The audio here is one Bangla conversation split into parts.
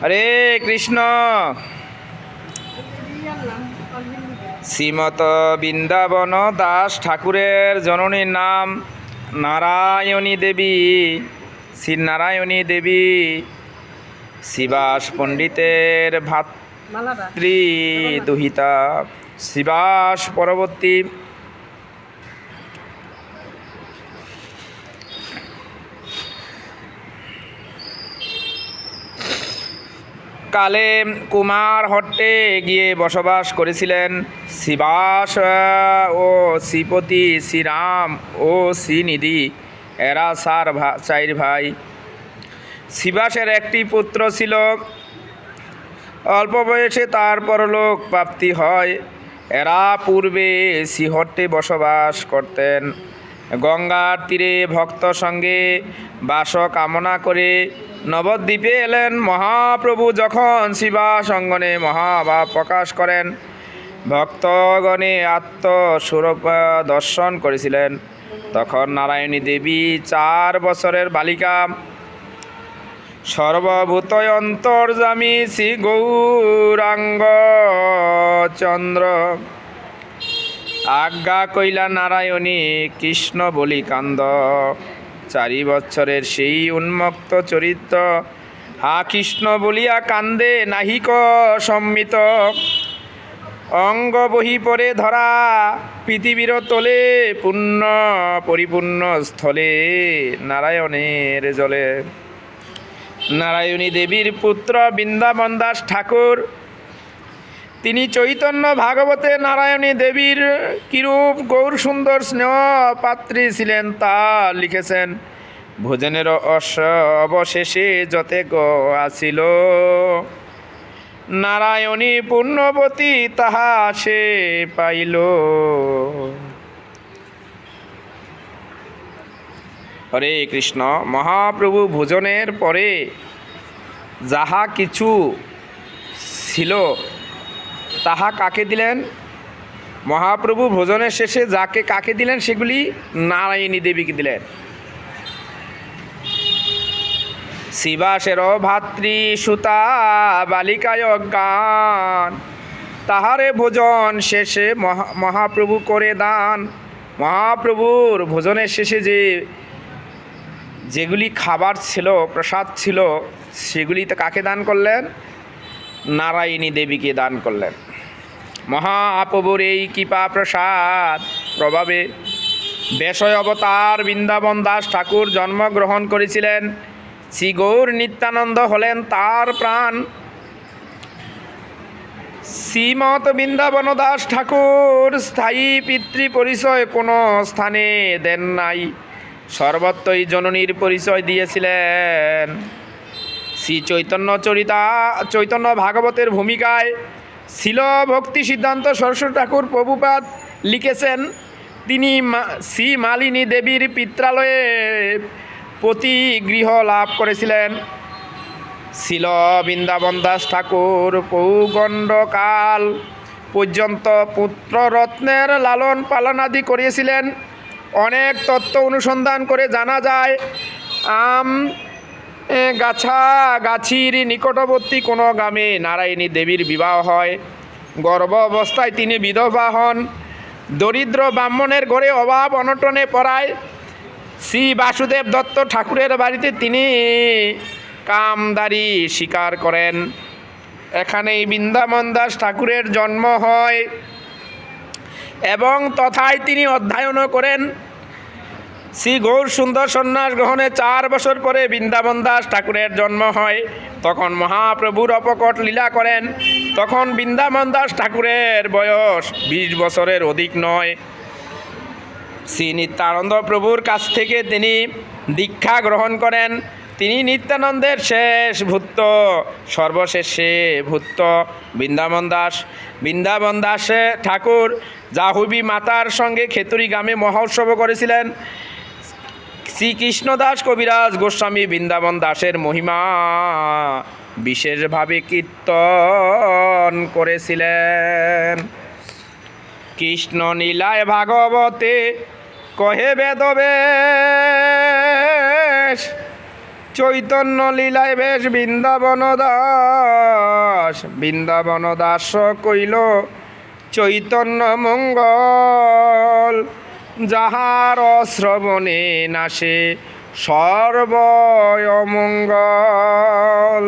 হরে কৃষ্ণ। শ্রীমত বৃন্দাবন দাস ঠাকুরের জননীর নাম নারায়ণী দেবী। শ্রী নারায়ণী দেবী শিবাস পণ্ডিতের ভাতৃ দুহিতা। শিবাস পরবর্তী কালে কুমার হট্টে গিয়ে বসবাস করেছিলেন। শিবাস ও শ্রীপতি, শ্রীরাম ও শ্রীনিধি এরা চার ভাই। শিবাসের একটি পুত্র ছিল। অল্প বয়সে তার পরলোক প্রাপ্তি হয়। এরা পূর্বে শ্রীহট্টে বসবাস করতেন। গঙ্গার তীরে ভক্ত সঙ্গে বাস কামনা করে নবদ্বীপে এলেন। মহাপ্রভু যখন শিবাস অঙ্গনে মহাভাব প্রকাশ করেন, ভক্তগণে আত্মস্বরূপ দর্শন করেছিলেন, তখন নারায়ণী দেবী 4 বছরের বালিকা সর্বভূত অন্তর্যামী শ্রী গৌরাঙ্গ চন্দ্র আজ্ঞা কইলা নারায়ণী কৃষ্ণ বলি কান্দ। 4 বৎসরের সেই উন্মুক্ত চরিত্র হা কৃষ্ণ বলিয়া কান্দে নাহিক সম্মিত। অঙ্গ বহি পরে ধরা পৃথিবীর তোলে, পূর্ণ পরিপূর্ণ স্থলে নারায়ণের জলে। নারায়ণী দেবীর পুত্র বৃন্দাবন দাস ঠাকুর, তিনি চৈতন্য ভাগবতে নারায়ণী দেবীর কিরূপ গৌর সুন্দর স্নেহ পাত্রী ছিলেন তা লিখেছেন। ভোজনের অবশেষে যতে গো আসিল, নারায়ণী পূর্ণবতী তাহা সে পাইল। হরে কৃষ্ণ। মহাপ্রভু ভোজনের পরে যাহা কিছু ছিল তাহা কাকে দিলেন? মহাপ্রভু ভোজনের শেষে কাকে দিলেন সেগুলি নারায়ণী দেবীকে দিলেন। শিবাসের ভাতৃ সুতা বালিকায় অজ্ঞান, তাহারে ভোজন শেষে মহাপ্রভু করে দান। মহাপ্রভুর ভোজনের শেষে যেগুলি খাবার ছিল, প্রসাদ ছিল, সেগুলি তো কাকে দান করলেন? নারায়ণী দেবীকে দান করলেন। মহাপ্রভুর এই কৃপা প্রসাদ প্রভাবে বেশয় অবতার বৃন্দাবন দাস ঠাকুর জন্মগ্রহণ করেছিলেন। শ্রী গৌর নিত্যানন্দ হলেন তার প্রাণ। শ্রীমত বৃন্দাবন দাস ঠাকুর স্থায়ী পিতৃ পরিচয় কোনো স্থানে দেন নাই, সর্বত্রই জননীর পরিচয় দিয়েছিলেন। শ্রী চৈতন্য ভাগবতের ভূমিকায় ছিল ভক্তি সিদ্ধান্ত সরস্বতী ঠাকুর প্রভুপাদ লিখেছেন, তিনি শ্রী মালিনী দেবীর পিত্রালয়ে প্রতি গৃহ লাভ করেছিলেন। ছিল বৃন্দাবন দাস ঠাকুর পৌগণ্ডকাল পর্যন্ত পুত্ররত্নের লালন পালনাদি করিয়েছিলেন। অনেক তত্ত্ব অনুসন্ধান করে জানা যায়, গাছির নিকটবর্তী কোনো গ্রামে নারায়ণী দেবীর বিবাহ হয়। গর্ভ অবস্থায় তিনি বিধবা হন। দরিদ্র ব্রাহ্মণের ঘরে অভাব অনটনে পড়ায় শ্রী বাসুদেব দত্ত ঠাকুরের বাড়িতে তিনি কামদারি স্বীকার করেন। এখানেই বৃন্দাবন দাস ঠাকুরের জন্ম হয় এবং তথায় তিনি অধ্যয়নও করেন। শ্রী গৌর সুন্দর সন্ন্যাস গ্রহণে 4 বছর পরে বৃন্দাবন দাস ঠাকুরের জন্ম হয়। তখন মহাপ্রভুর অপকট লীলা করেন। তখন বৃন্দাবন দাস ঠাকুরের বয়স 20 বছরের অধিক নয়। শ্রী নিত্যানন্দ প্রভুর কাছ থেকে তিনি দীক্ষা গ্রহণ করেন। তিনি নিত্যানন্দের শেষ ভূত্য, সর্বশেষে ভূত্য বৃন্দাবন দাস ঠাকুর জাহ্নবী মাতার সঙ্গে খেতুরি গ্রামে মহোৎসব করেছিলেন। শ্রীকৃষ্ণদাস কবিরাজ গোস্বামী বৃন্দাবন দাসের মহিমা বিশেষভাবে কীর্তন করেছিলেন। কৃষ্ণ লীলায় ভাগবতে কহে বেদবেশ, চৈতন্য লীলায় বেশ বৃন্দাবন দাস, বৃন্দাবন দাস কইল চৈতন্য মঙ্গল, যাহার শ্রবণে নাশে সর্বয় মঙ্গল।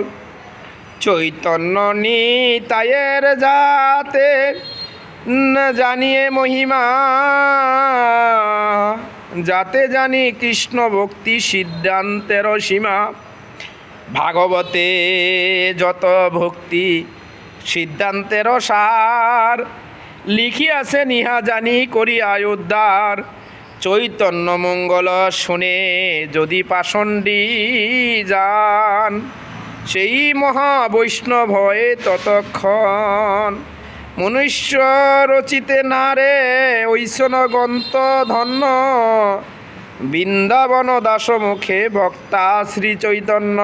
চৈতন্য নিতায়ের যাতে জানিয়ে মহিমা, যাতে জানি কৃষ্ণ ভক্তি সিদ্ধান্তের সীমা। ভাগবতে যত ভক্তি সিদ্ধান্তের সার, লিখিয়াছে নিহা জানি করিয়া উদ্ধার। চৈতন্য মঙ্গল শুনে যদি পাষণ্ডী যান, সেই মহাবৈষ্ণব হয়ে ততক্ষণ। মনুষ্য রচিতে নারে ঐসন গ্রন্থ ধন্য, বৃন্দাবন দাস মুখে ভক্তা শ্রী চৈতন্য।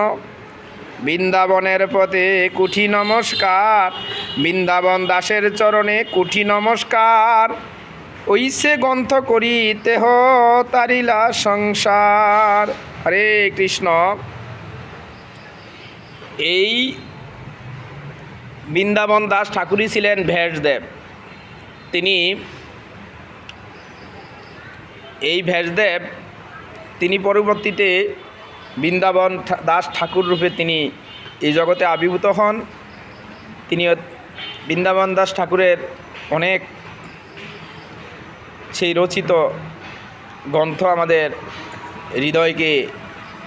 বৃন্দাবনের পথে কুঠি নমস্কার, বৃন্দাবন দাসের চরণে কুঠি নমস্কার। ঐসে গ্রন্থ করিতে হ তারিলা সংসার। হরে কৃষ্ণ। এই বৃন্দাবন দাস ঠাকুরই ছিলেন ভেষদেব। তিনি এই ভেষদেব তিনি পরবর্তীতে বৃন্দাবন দাস ঠাকুর রূপে তিনি এই জগতে আবির্ভূত হন। তিনি বৃন্দাবন দাস ঠাকুরের অনেক সেই রচিত গ্রন্থ আমাদের হৃদয়কে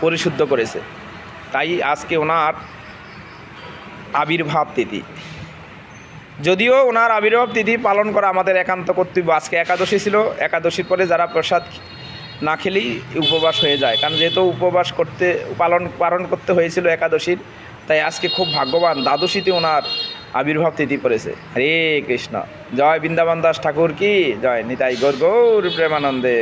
পরিশুদ্ধ করেছে। তাই আজকে ওনার আবির্ভাব তিথি। যদিও ওনার আবির্ভাব তিথি পালন করা আমাদের একান্ত কর্তব্য। আজকে একাদশী ছিল, একাদশীর পরে যারা প্রসাদ না খেলেই উপবাস হয়ে যায়, কারণ যেহেতু উপবাস পালন করতে হয়েছিল একাদশীর, তাই আজকে খুব ভাগ্যবান দ্বাদশীতে ওনার আবির্ভাব তিথি পড়েছে। হরে কৃষ্ণ। জয় বৃন্দাবন দাস ঠাকুর কি জয়। নিতাই গৌর গৌর প্রেমানন্দে।